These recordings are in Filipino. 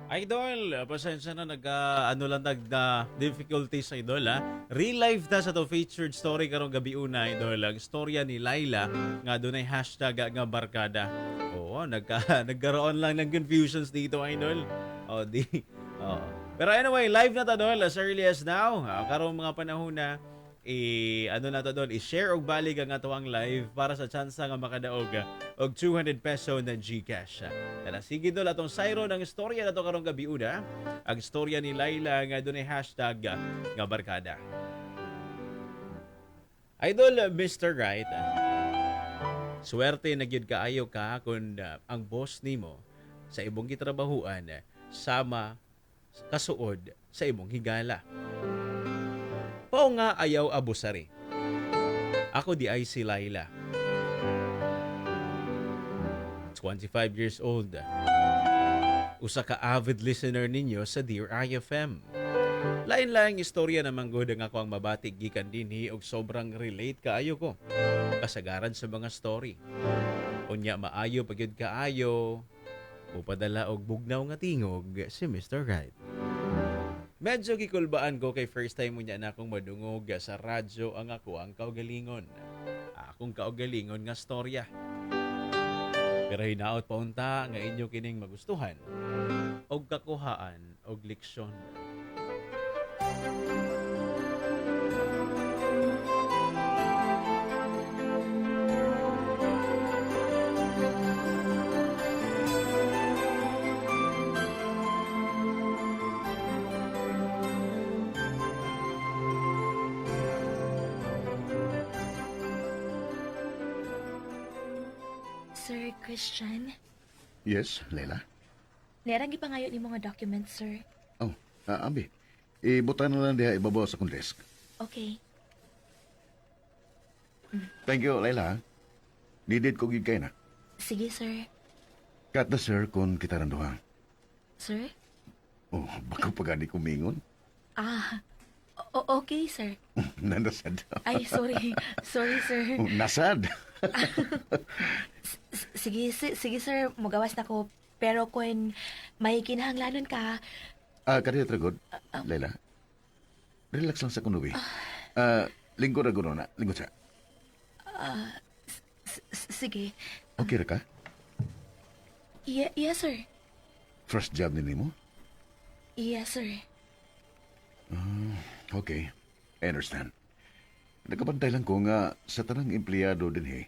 Idol, pasensya na ano lang difficulties idol ha. Real life ta sa to featured story karong gabi una idol. Ang storya ni Laila nga dunay hashtag nga barkada. Oo, nagkaroon lang ng confusions dito idol. Oh, di. Oo. Pero anyway, live na ta dol as early as now. Karong mga panahon na ano na to doon, i-share og balig ang atong live para sa tsansa nga makadaog og 200 peso na GCash. Kaya sige dol atong sayro ng istorya na to karong gabi una. Ang istorya ni Laila nga dunay hashtag nga barkada. Idol Mr. Right, swerte na gyud kaayo ka kung ang boss nimo sa imong gitrabahuan sama kasuod sa imong higala. Pao nga ayaw abusari. Ako di ay si Laila. 25 years old. Usa ka avid listener ninyo sa Dear IFM. Lain-laing istorya naman gud ang ako ang mabatig gikan dinhi og sobrang relate kaayo ko. Kasagaran sa mga story. Unya maayo pagyud kaayo. Upadala og bugnaw nga tingog si Mr. Right. Medyo gikulbaan ko kay first time mo niya na akong madungog sa radyo ang ako ang kaugalingon. Akong kaugalingon nga storya. Pero hinaot pa unta nga inyo kining magustuhan og kakuhaan og leksyon. Sir Christian, Yes, Leila? nerang ipangayo ni mga documents, sir. Oh, Ambi. Ibutan na lang diha ibabaw sa kong desk. Okay. Thank you, Leila. Needed ko gid kay na. Sige, sir. Kat na sir kung kita randuha. Sir? Oh, baka pagani kumingon. Ah, okay, sir. Nanasad. Ay, sorry. Sorry, sir. Oh, nasad. Sige, sir. Mugawas na ko. Pero kung may kinahanglanon ka, Kaya tragod, Leila. Relax lang sa kunubi. Lingkod na guno na. Lingkod siya. sige. Okay ra ka? Yes, sir. First job ni mo? Yes, sir. Okay. I understand. Nagkabantay lang ko nga sa tanang empleyado din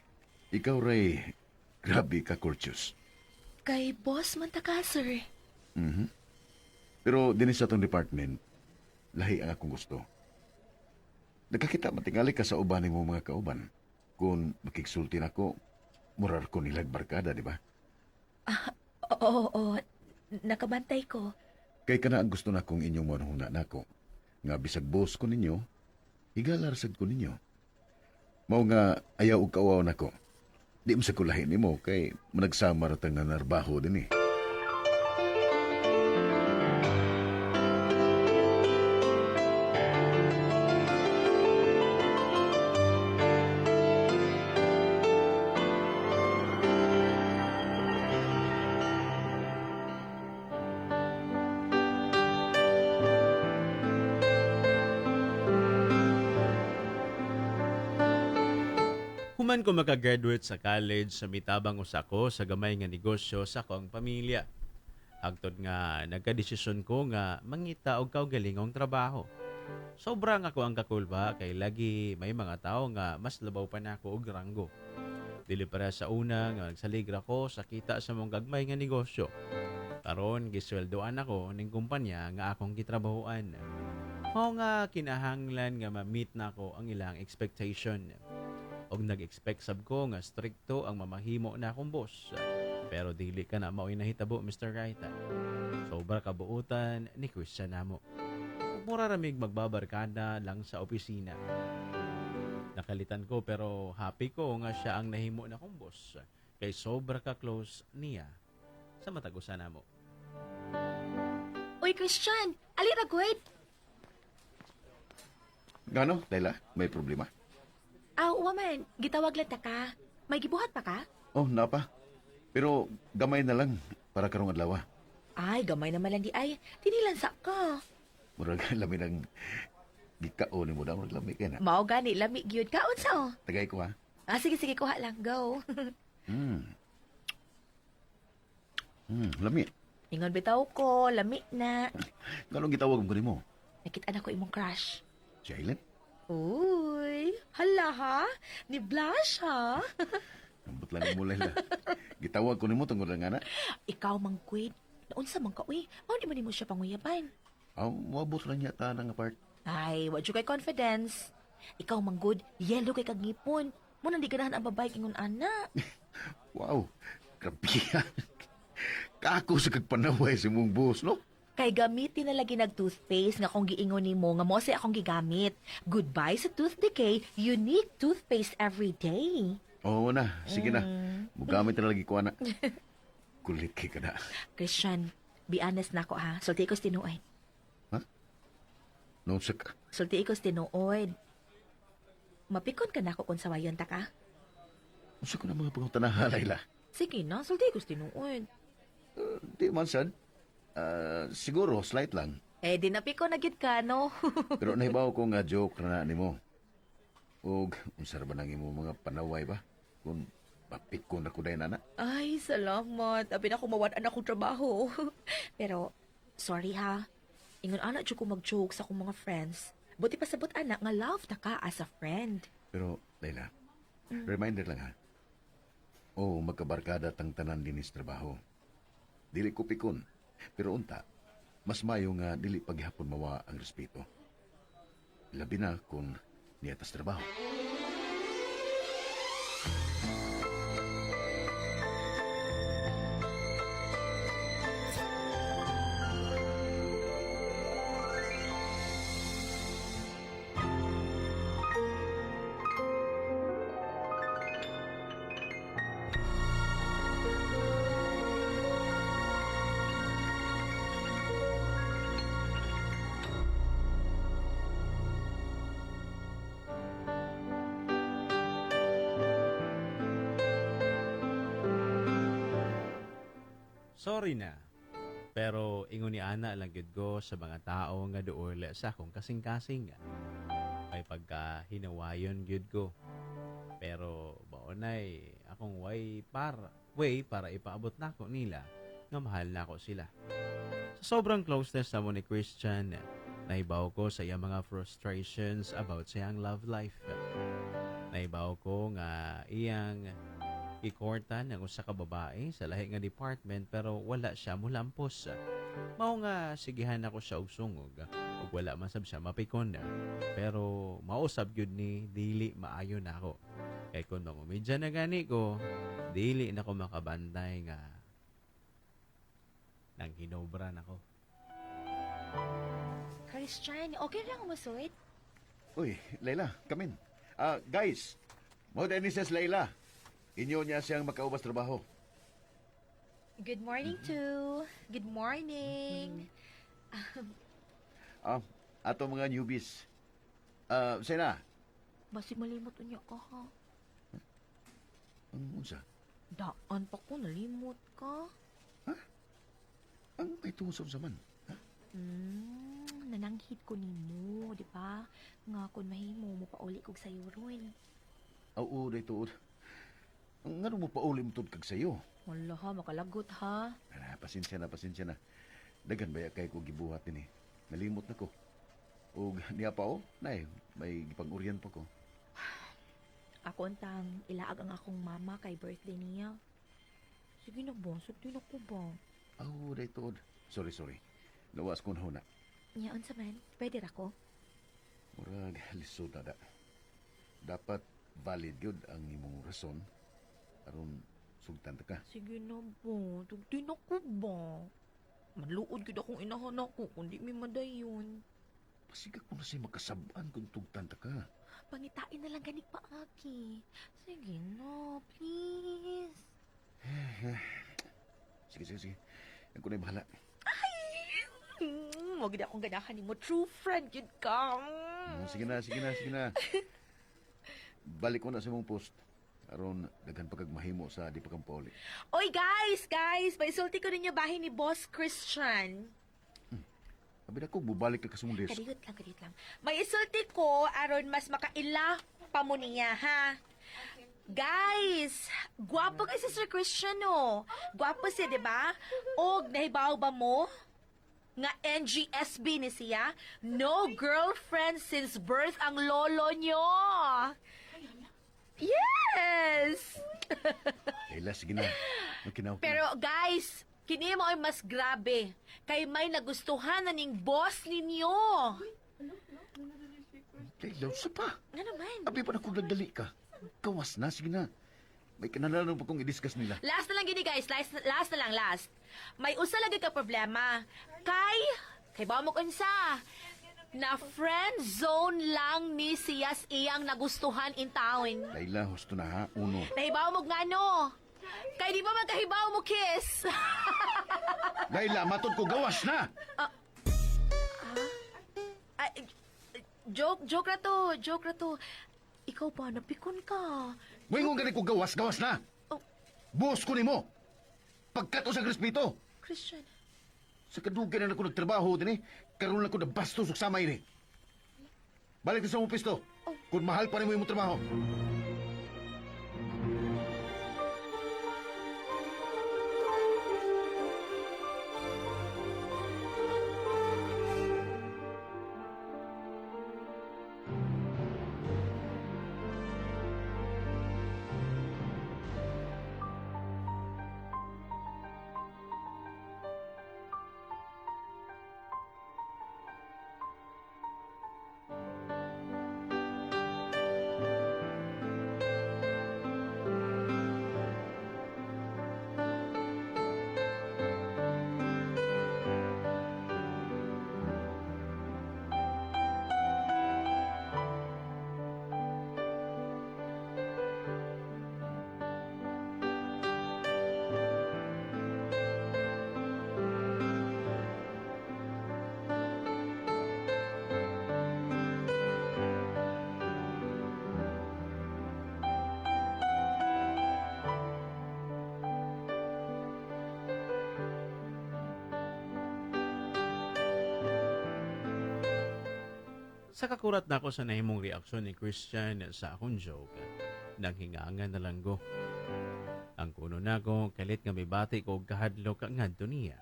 ikaw ray grabe ka courteous. Kay boss man ta ka, sir. Pero din sa atong department, lahi ang akong gusto. Nagkakita matingali ka sa uban mo mga kauban. Kung makiksulti na ko, murar ko nilag barkada, di ba? Oo. Nakabantay ko. Kay kana ang gusto na kong inyong manhuna na ko. Nga bisag boss ko ninyo, higalarsad ko ninyo. Mao nga ayaw og kawaw na ko. Di mo sa kulahin ni mo kay managsama ratang nga narbaho din Human ko makagraduate sa college sa mitabang usako sa gamay nga negosyo sa akong pamilya. Hangtod nga nagkadesisyon ko nga mangita og kaugalingong trabaho. Sobrang ako ang kakulba kay lagi may mga tao nga mas labaw pa na ako og ranggo. Dili para sa una nga nagsaligra ko sa kita sa mong gagmay nga negosyo. Karon gisweldoan ako ning kumpanya nga akong gitrabahoan. Mao nga kinahanglan nga ma-meet nako ang ilang expectation. Og nag-expect sab ko nga strikto ang mamahimo na akong boss. Pero dili ka na mao'y nahitabo, Mr. Right. Sobra kabuutan ni Christian namo. Ug mura ramig magbabarkada lang sa opisina. Nakalitan ko pero happy ko nga siya ang nahimo na kong boss. Kay sobra ka close niya sa matagusan namo. Uy, Christian! Ali ra, gud! Gano, Layla? May problema? Aw, man. Gitawag lang ta ka. May gibuhat pa ka? Oh, napa. Pero gamay na lang para karong adlaw. Ay, gamay naman lang di ay. Tinilansa ka. Murag lami ng gikao ni mo daw. Murag lami ka na. Mao gani, lami gyud ka. Unsa o? Tagay ko ha. Sige, kuha lang. Go. Lami. Ingon bitaw ko, lami na. Ganong gitawag mo mo? Nakita na ko imong crush. Si Aileen? Uy, hala ha? Ni Blush ha? Ambot lang mo, Layla. Gitawag ko ni mo tungkol lang ana. Ikaw, Mangkwid. Naunsa man ka, uy. Mao di man mo siya panguyaban. Mabot lang yata ng apart. Ay, wadyo kay confidence. Ikaw, Manggod, yellow kay kagngipon. Mo nang di ganahan ang babae ingon ana. Wow, grabe yan. Kako sa kagpanaway sa mong boss, no? Kay gamitin na lagi nag-toothpaste nga kung giingon ni mo nga mo say akong gigamit. Goodbye sa tooth decay, unique toothpaste every day. Oo na, sige na. Mugamit na lagi ko, ana. Kulit kay ka na. Christian, be honest na ako ha. Sulti ko tinuod. No, sak. Sulti ko tinuod. Mapikon ka na ako kung sawayon ta ka. Usa ko na mga pangutanahan, Layla. Sige na, sulti ko tinuod. Di man, sad. Siguro, slight lang. Eh, di napikon na gid ka, no? Pero nahibaw ko nga joke na ni mo. Ug, unsar ba nang imo mga panaway ba? Kung mapikon ako dahil, nana. Ay, salamat. Abi na ko mawadaan akong trabaho. Pero, sorry ha. Ingon anak ko mag-joke sa akong mga friends. Buti pa sabot anak nga love ta ka as a friend. Pero, Layla, reminder lang ha. Oo, magkabarkada tang tanan din is trabaho. Dili ko pikon. Pero unta, mas mayo nga dili paghihapon mawa ang respeto. Labi na kung niyatas trabaho. Sorry na. Pero ingon ni ana lang gyud ko sa mga tao nga duol sa akong kasing-kasing. May pagka hinawayon gyud ko. Pero baonay akong way para ipaabot nako nila nga mahal nako sila. Sa sobrang closeness sa mo ni Christian, nahibaw ko sa iyang mga frustrations about sa iyang love life. Nahibaw ko nga iyang ikortan ng usa ka babae sa lahi nga department pero wala siya mulampos. Mao nga sigihan ako siya og sungog ug wala man sab siya mapikon. Pero mausab gyud ni dili maayo nako. Kay kun mangumidya na gani ko, dili na ko makabantay nga nang hinobra nako. Christian, okay lang mo, sweet? Uy, Layla, come in. Guys, mo din ni Sis Layla. Inyo niya siyang makaubas trabaho. Good morning, too. Good morning. Ato mga newbies. Sina? Basi malimot niya ka, ha? Ang unsa? Daan pa ko, nalimot ka. Ang may tungusap sa man. Nananghid ko ni mo, di ba? Nga kung mahimo mo pa uli kog sayo ron. Oo, dito. Ang nga mo pa ulim tod kag sayo. Wala ha, makalagot ha. Pasensya na. Dagan ba kay ko gibuhat ni. Nalimot na ko. O niya pa o, nay, may gipag-uryan pa ko. Ako antang ilaag ang akong mama kay birthday niya. Sige na ba? Sugtin ako ba? Oh, daytod. Sorry. Lawas ko na huna. Nyaon sa man, pwede ra ko? Murag lisod na da. Dapat valid yun ang imong rason. Aron sugtan ta ka. Sige na ba? Sugtin ako ba? Manluod yun akong inahan ako kundi may madayon. Pasigak mo na siya makasabaan kung tugtan ta ka. Pangitain na lang ganig pa, Aki. Sige na, please. Sige. Ako na bahala. Huwag na akong ganahan ni mo. True friend yun ka. Sige na. Balik ko na sa mong post. Aron, daghan pagkagmahimo sa di pagkampauli. Oy, guys! Paisulti ko ninyo bahay ni Boss Christian. Abi na ko, bubalik na ka sa mong desk. Kadiyot lang. May isulti ko, aron mas makaila pa mo niya, ha? Guys, gwapo kay si Sir Christian, no? Gwapo siya, di ba? Og, nahibaw ba mo? Nga NGSB ni siya, no girlfriend since birth ang lolo nyo. Yes! Kayla, sige na. Magkinaw ka Pero guys, kini mo ay mas grabe. Kay may nagustuhan na ning boss ninyo. Kayla, sa pa. Nga naman. Abi pa na kung nagdali ka. Kawas na, sige na. May kanalanan pa kong i-discuss nila. Last na lang gini guys, last na lang. May usa lagi ka problema. Kay ba mo kunsa? Na friend zone lang ni siyas iyang nagustuhan in town. Kayla, husto na ha. Uno. Nahibaw mo nga no. Kay di ba magkahibaw mo kiss? Kayla, matod ko, gawas na! Ay, joke ra to. Ikaw ba, napikon ka? May kung ganit ko gawas na! Oh. Boss ko ni mo! Pagkato sa krispito! Christian. Sa kadugan na ako nagtrabaho din karoon lang ko na bastos ug samay ni. Balik na sa mong pisto. Kung mahal pa rin mo yung trabaho. Sa kakurat na ako sa nahimong reaksyon ni Christian sa akong joke, nanghingangan na lang ko. Ang kuno na ko, kalit nga may bati ko kahadlok ang ngadto niya.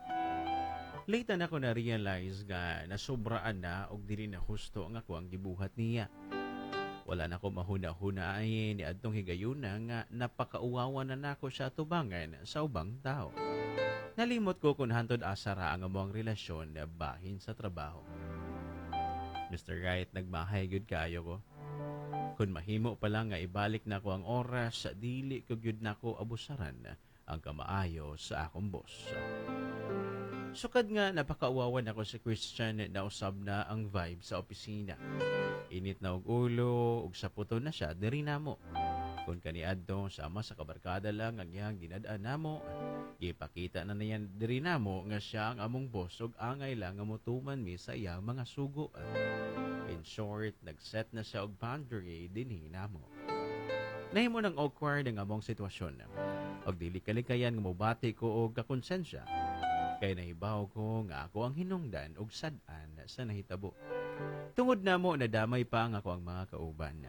Late na ako na-realize nga nasobraan na og dili na husto ang ako ang gibuhat niya. Wala na ko mahuna-huna ay ni adtong higayuna nga napakauwawa na nako siya tubangan sa ubang tao. Nalimot ko kung hantod asara ang among relasyon na bahin sa trabaho. Mr. Right, nagmahay gyud kaayo ko. Kung mahimo pa lang nga ibalik na ko ang oras, dili ko gyud nako abusaran ang kamaayo sa akong boss. Sukad nga napakauwawan ako si Christian na usab na ang vibe sa opisina. Init na og ulo ug sa puto na siya diri namo. Kung kaniadto sama sa kabarkada lang ang iyang dinadaan namo, gipakita na niyan diri namo nga siya ang among boss ug angay lang nga motuman mi sa iyang mga sugo. In short, nag-set na siya og boundary dinhi namo. Nahimo nang awkward ang among sitwasyon. Og dili kalikayan nga mobati ko og kakonsensya. Kay nahibaw ko nga ako ang hinungdan og sad-an sa nahitabo. Tungod namo nadamay pa ang ako ang mga kauban.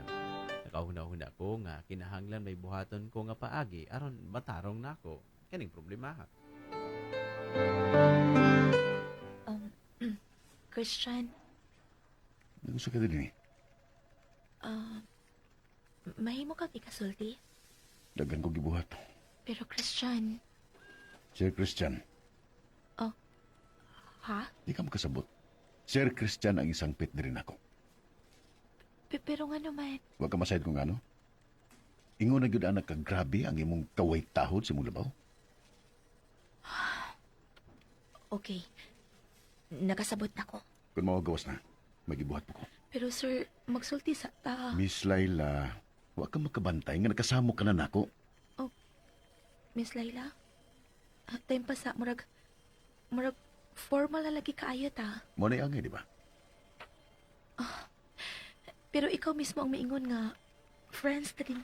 Nakahuna-huna ko nga kinahanglan may buhaton ko nga paagi aron matarong nako kaning problema. Christian, Gusto ka din eh. Mahimo kang ikasulti. Dagan ko gibuhat. Pero Christian, Sir Christian, ha? di ka makasabot. Sir Christian ang isang pit din ako. Pero nga naman, Huwag ka masayad kung ano. Ingon na gyud anak ka grabe ang imong kaway tahod sa imong labaw. okay. Nakasabot na ko. Kung mawagawas na, magibuhat po ko. Pero sir, magsulti sa ta. Miss Laila, huwag ka makabantay nga nakasamo ka na nako. Miss Layla? Time pa sa murag formal na lagi kaayo ta. Mo na angay, di ba? Pero ikaw mismo ang maingon nga, friends na din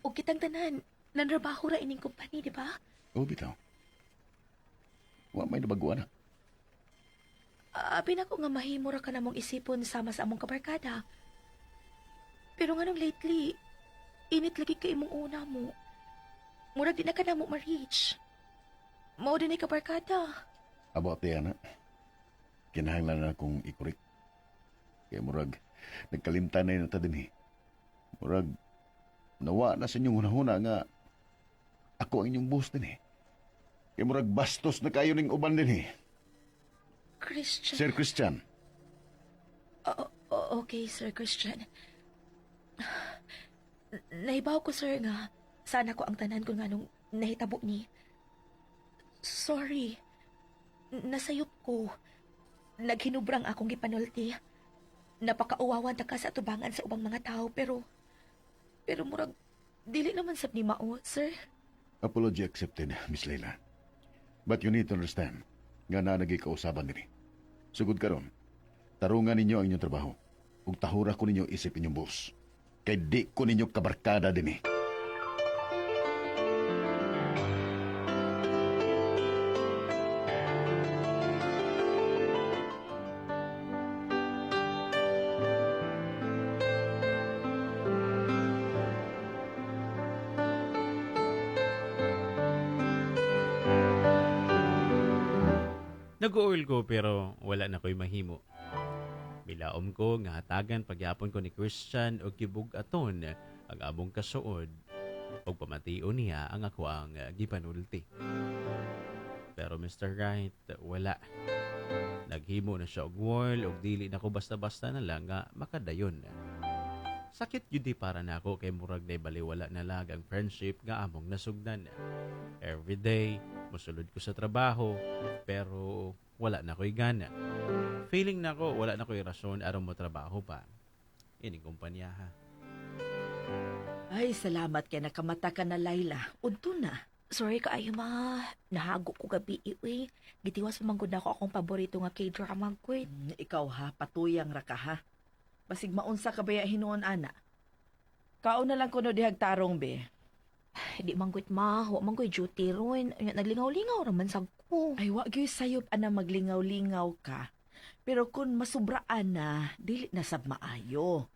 O kitang tanan, nanrabaho ra ining company, di ba? Oo, bitaw. Wa may nabaguan na. Abi na ko nga mahimo ra ka namong isipon sama sa among kabarkada. Pero nga nung lately, init lagi kay imong una mo. Murag di na ka na mo ma-reach. Mao din ay kabarkada. About yan, na. Kinahanglan na akong ikurik. Kaya murag, nagkalimtan na yun na din eh. Murag, nawa na sa inyong hunahuna nga ako ang inyong boss din eh. Kaya murag bastos na kayo ning uban din eh. Christian. Sir Christian, Okay, Sir Christian. Nahibaw ko, sir, nga sana ko ang tanan ko nga nung nahitabo ni. Sorry. Nasayop ko. Naghinubrang akong gipanulti. Napakauwawan ta ka sa tubangan sa ubang mga tao, pero murag, dili naman sab ni mao, sir. apology accepted, Miss Leila. But you need to understand nga na nagikausaban din eh. Sugod karon, tarungan ninyo ang inyong trabaho. Ug tahura ko ninyo isip inyong boss. Kay di ko ninyo kabarkada din eh. Nag-oil ko pero wala na ko'y mahimo. Bilaom ko nga hatagan pagyapon ko ni Christian og kibug aton ang among kasuod og pamation niya ang ako ang gipanulti. Pero Mr. Right, wala. Naghimo na siya og wall og dili na ko basta-basta na lang nga makadayon. Sakit yun di para na ako kay murag na baliwala na lang ang friendship nga among nasugdan. Everyday, musulod ko sa trabaho, pero wala na ko'y gana. Feeling na ko, wala na ko'y rason aron mo trabaho pa. Ining kumpanya ha. Ay, salamat kay nakamata ka na, Layla. Udto na. Sorry kaayo, ma. Nahago ko gabi, iwi. Gitiwas manggod na ako akong paborito nga K-drama, quit. Ikaw ha, patuyang ra ka ha. Basig maunsa ka ba hinuon, ana? Kao na lang kuno dihag tarong, be. Di manggod, ma. Huwag manggod duty ron. Naglingaw-lingaw raman sa ko. Ay, wag gyud sayop ana maglingaw-lingaw ka. Pero kung masubraan na, dili na sab maayo.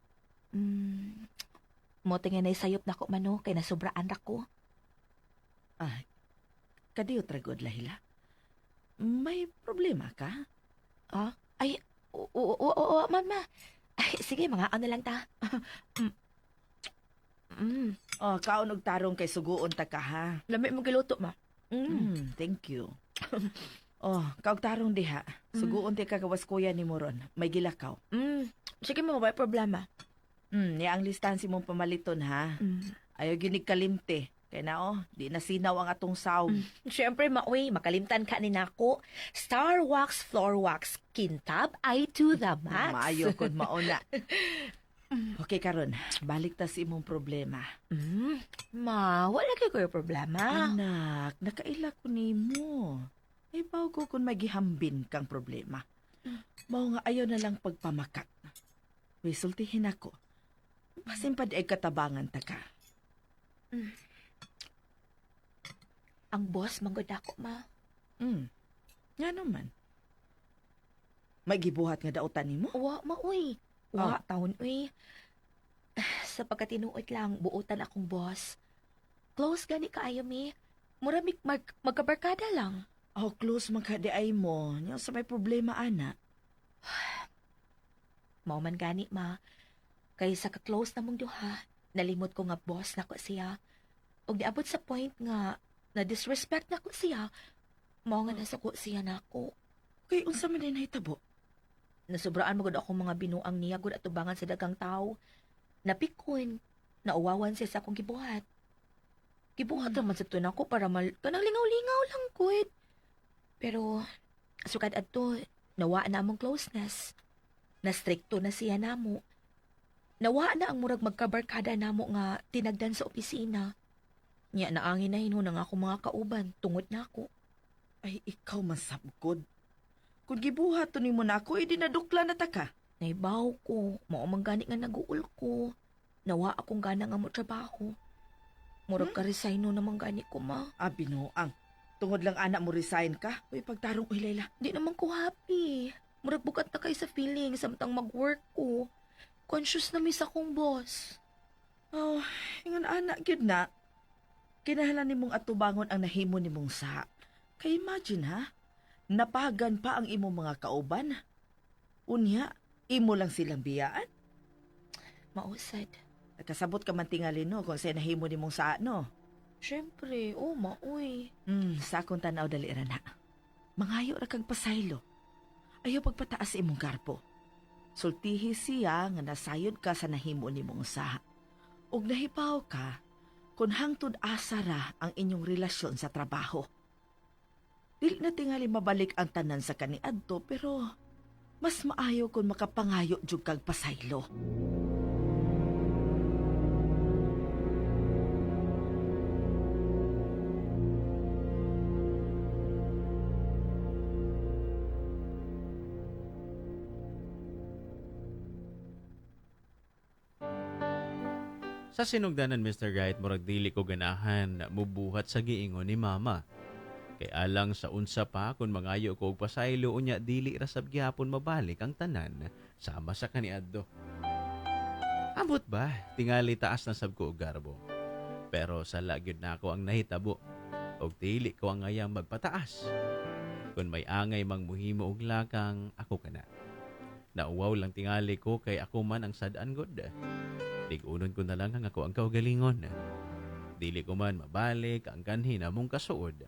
Mo tingin na sayop na ko, mano. Kay nasubraan ra ko. Ay, kadiyo tragod, Layla. May problema ka? Ay, oo, mama. Ay, sige, mga ano lang ta. Oh, kaon og tarong kay suguon ta ka ha. Lami mong giluto, ma. Thank you. Oh, kaog tarong diha. Suguon ti kagawas kuya ni Moron. May gilakaw. Sige, ma, may problema. Niya ang listahan si mong pamaliton ha. Ayaw ginig kalimte. Kaya na di nasinaw ang atong sawg. Siyempre, mauwi, makalimtan ka ni nako. Star Wax Floor Wax Kintab ay to the max. Maayo kod mauna. Okay karon, balik ta si imong problema. Ma, wala kayo yung problema. Anak, nakaila ko nimo. Ay baw ko kung magihambin kang problema. Mao nga ayaw na lang pagpamakat. May sultihin ako. Basin pa di ay katabangan ta ka. Ang boss, manggod ako, ma. Nga naman. May gibuhat nga dautan nimo? Wa, mauwi. Wa, taon, uy. Sa pagkatinuod lang, buutan akong boss. Close gani kaayo, mi. Muramik magkabarkada lang. Oh, close magkadiay mo. Nya sa may problema, ana. Mao man gani ma. Kay sa ka-close na mong duha, nalimot ko nga boss na ko siya. Og niabot sa point nga na-disrespect na ko siya, mao nga nasuko siya na ako. Kay unsa man din nahitabo? Nasubraan mo gud akong mga binuang niya gud atubangan sa dagang tao. Napikon, nauwawan siya sa akong gibuhat. Gibuhat naman sa tunan ko para kanang lingaw-lingaw lang gud. Pero sukad adto, nawa na among closeness. Na-stricto na siya namo. Nawa na ang murag magkabarkada namo nga tinagdan sa opisina. Nya naangin na hinun ang akong mga kauban tungod na ako. Ay, ikaw masabgod. Kung gibuhat to nimo na ako, dinadukla na ta ka. Naibaw ko, mao man gani nga naguul ko. Nawa akong gana nga mo trabaho. Murag ka resign no naman gani ko ma. Binuang. Tungod lang anak mo resign ka. Uy, pagtarong, uy, Layla. Di naman ko happy. Murag bukat na kay sa feeling samtang mag-work ko. Conscious na miss akong boss. Oh, ingon anak, gyud na. Kinahanglan nimong atubangon ang nahimo nimong sa. Kay imagine ha, napagan pa ang imong mga kauban. Unya, imo lang silang biyaan. Mausad. Nakasabot ka man tingali no kung sa nahimo nimong sa no. Siyempre, maoy. Sa akong tanaw dali ra na. Mangayo ra kag pasaylo. Ayaw pagpataas imong garpo. Sultihi siya nga nasayod ka sa nahimo nimong sa. Ug nahibaw ka kung hangtod asa ra ang inyong relasyon sa trabaho. Dili na tingali mabalik ang tanan sa kaniadto pero mas maayo kung makapangayo jud kag pasaylo. Sa sinugdanan, Mr. Wright, murag dili ko ganahan mubuhat sa giingon ni Mama. Kay alang sa unsa pa kung mangayo ko og pasaylo unya dili ra sab gihapon mabalik ang tanan sama sa kaniadto. Ambot ba? Tingali taas na sab ko og garbo. Pero sa lagyod na ako ang nahitabo. Og dili ko ang ngayang magpataas. Kung may angay mang muhimo og lakang, ako kana. Nauwaw lang tingali ko kay ako man ang sadaan god. Tigunon ko na lang ang ako ang kaugalingon. Dili ko man mabalik ang kanhi na mong kasuod.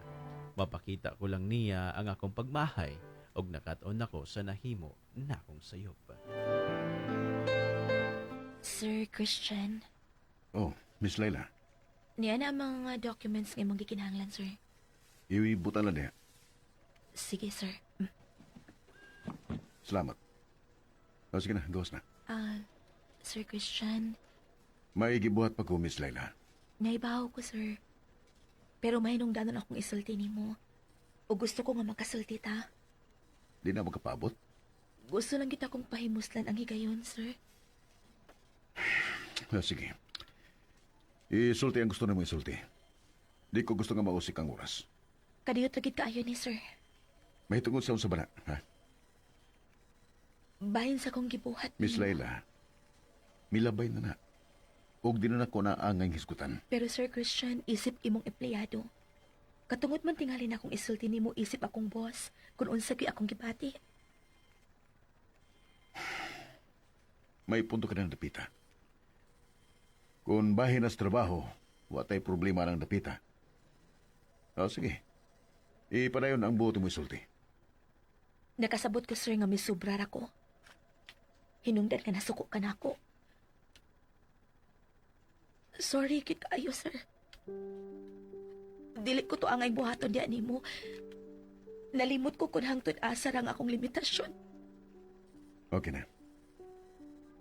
Mapakita ko lang niya ang akong pagmahay og nakataon ako sa nahimo na akong sayop. Sir Christian, Oh, Miss Layla, niya na ang mga documents nga mong gikinahanglan, sir. iwibutan lang niya. Sige, sir. Salamat. O sige na, gawas na. Sir Christian, May gibuhat pa ko, Miss Layla. naibaw ko, sir. Pero may nungdanon akong isulti nimo. O gusto ko nga makasulti ta. Di na magkapabot. Gusto lang kita kong pahimuslan ang higayon, sir. Sige. Isulti ang gusto na mo isulti. Di ko gusto nga mausik ang oras. Kadiyot lagi kaayo ni sir. May tungod sa unsa ba na, ha? Bahin sa kong gibuhat Miss nimo. Layla, milabay na na. Og di na ko na angay hisgutan. Pero Sir Christian, isip imong empleyado. Katungod man tingali na akong isulti nimo isip akong boss kung unsa gyud akong gibati. May punto ka ng dapita. Kung bahin na sa trabaho, watay problema ng dapita. O sige. Ipadayon ang buto mo isulti. Nakasabot ko sir nga misubrar ako. Hinungdan ka nasuko ka na ako. Sorry kit kaayo sir. Dili ko to angay buhaton diyan nimo. Nalimot ko kung hangtod asa ang akong limitasyon. Okay na.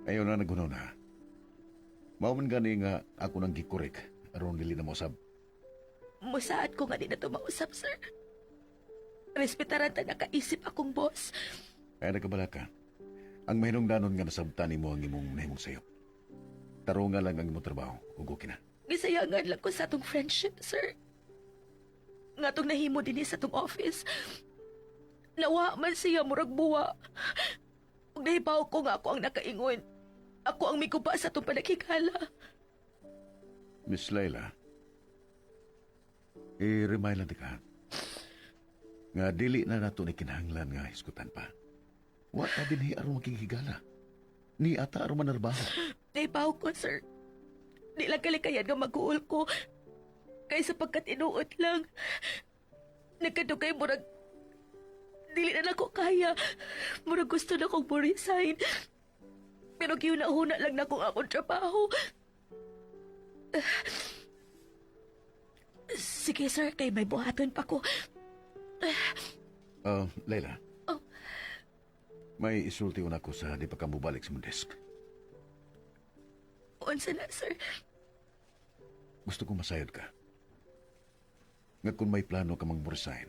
Ayaw na nagunaw na. Mauman gani nga ako nang gikorek aron dili na mo sab. Musaad ko nga di na to mausap sir. Respetaran ta nakaisip akong boss. Kaya nagkabala ka. Ang mahinungdanon nga nasabtan mo ang imong nahimong sayo. Taro nga lang ang imong trabaho. Ugo na. Gisayangan lang ko sa atong friendship, sir. Nga tong nahimo din sa atong office. Nawa man siya murag buwa. Ug nahibaw ko nga ako ang nakaingon. Ako ang miguba sa atong panakikala. Miss Layla, i-remind lang ka. Nga dili na nato ni kinahanglan nga hisgutan pa. Wa ta dinhi aron makikigala. Ni ata aron manarbaho. Naibaw ko, sir. Di lang kalikayan nga mag-uol ko. Kaya sapagkat inuot lang. Nagkadugay murag... Dili na ako kaya. Murag gusto na kong resign. Pero giuna-una lang na kong akong trabaho. Sige, sir. Kay may buhaton pa ko. Layla. Oh. May isulti una ko sa di pa ka mubalik sa mong desk. Unsa na, sir? Gusto ko masayod ka. Nga kung may plano ka mag-resign,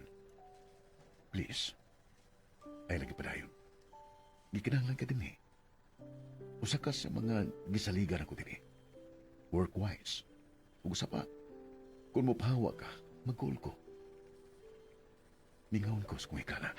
please, ay lagi padayon. Gikinahanglan ka din eh. Usa ka sa mga gisaligan ako din eh. Work-wise. Ug usa pa, kung mapahawa ka, mag-goal ko. Mingawon ko sa kung ikala.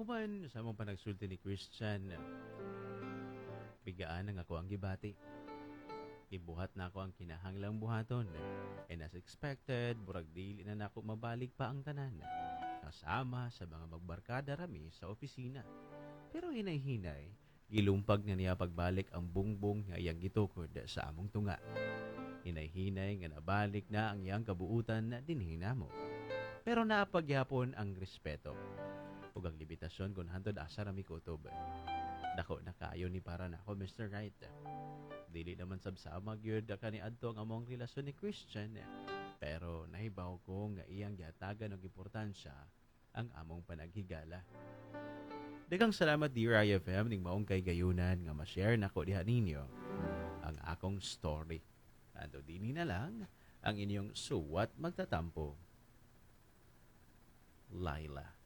Human sa mong panagsulti ni Christian, bigaan ang ako ang gibati. Ibuhat na ako ang kinahanglang buhaton. And as expected, burag dili na nako mabalik pa ang tanan. Kasama sa mga magbarkada rami sa opisina. Pero hinay-hinay, gilumpag na niya pagbalik ang bungbong nga iyang gitukod sa among tunga. Hinay-hinay nga nabalik na ang iyang kabuutan na dinhina mo. Pero naapagyapon ang respeto. Ug ang limitasyon kung hantod asa rami kutob. Dako na kaayo ni para nako, Mr. Right. Dili naman sabsama gyud ka ni adto ang among relasyon ni Christian. Pero nahibaw ko nga iyang giatagan og importansya ang among panaghigala. Daghang salamat dear IFM ning maong kay gayunan nga ma-share nako diha ninyo ang akong story. Anto dini na lang ang inyong suwat magtatampo. Laila.